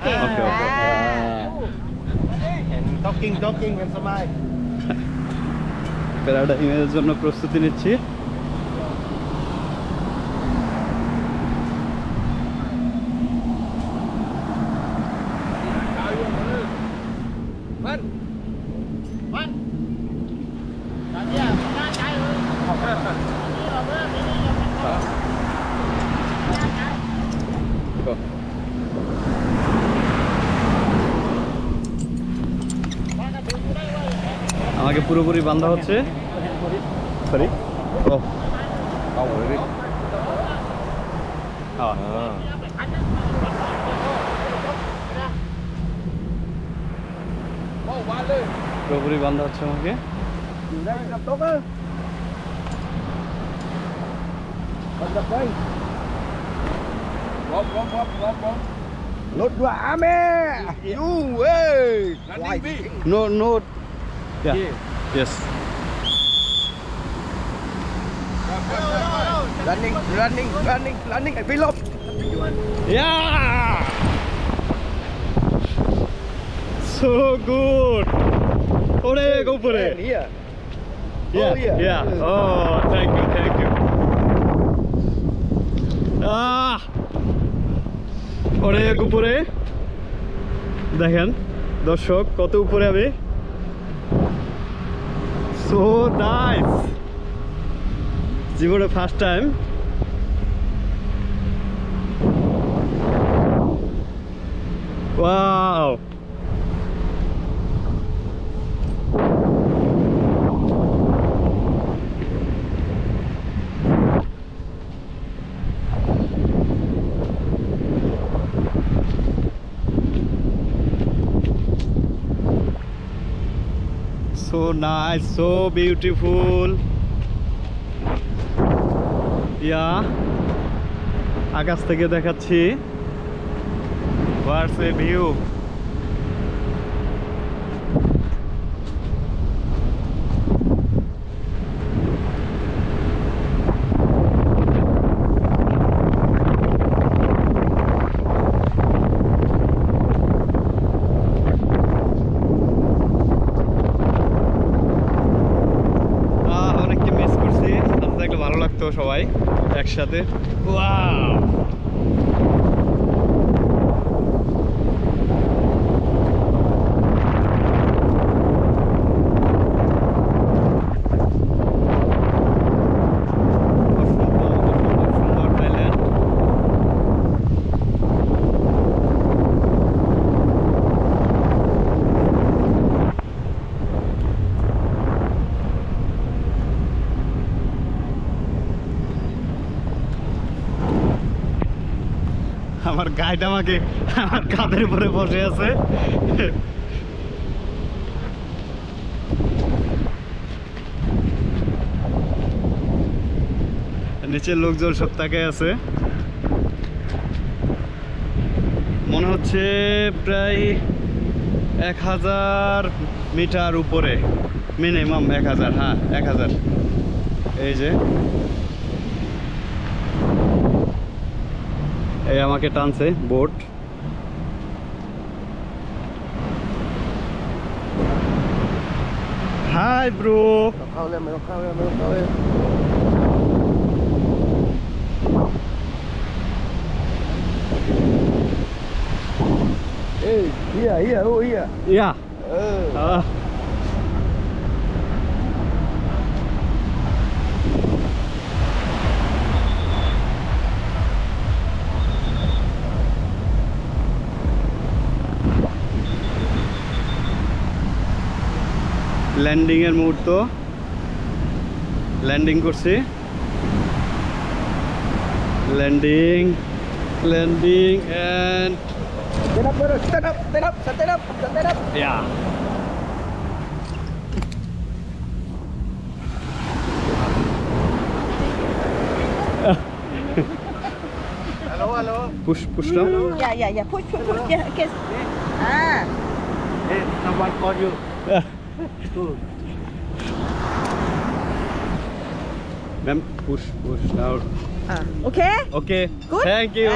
Okay, okay. And talking and smile. প্যারাডাইমের জন্য প্রস্তুতি নিচ্ছি। আমাকে পুরোপুরি বাঁধা হচ্ছে। সরি, ও পুরোপুরি বাঁধা হচ্ছে আমাকে। Lột quả mẹ. You ơi. No, no. Yeah. Yes. Running. I will up. Yeah. So good. Ore, go for it. Here. Yeah. Oh, yeah. Yeah. Oh, thank you. অনেক উপরে দেখেন দর্শক, কত উপরে আমি। সো নাইস, জীবনে first time. Wow, so nice, so beautiful. Yeah, আকাশ থেকে দেখাচ্ছি। What's a view? অনেককে মিস করছি, সাথে থাকলে ভালো লাগতো সবাই একসাথে। ওয়াও, আমার গাইড আমাকে আমার কাঁধের উপরে বসে আছে। নিচের লোকজন সব তাকায় আছে। মনে হচ্ছে প্রায় 1000 মিটার উপরে, মিনিমাম 1000। হ্যাঁ, 1000। এই যে এই আমাকে টানছে boat. Hi bro. Hey, here, oh here. Yeah. Landing এর মুহূর্ত, ল্যান্ডিং করছি। Landing and Stand up, brother. Stand up. yeah. Hello. Push now. Yeah. Push. Yeah, okay. Ah. Hey, someone call you. Ma'am, push now. Okay. Okay. Good. Thank you.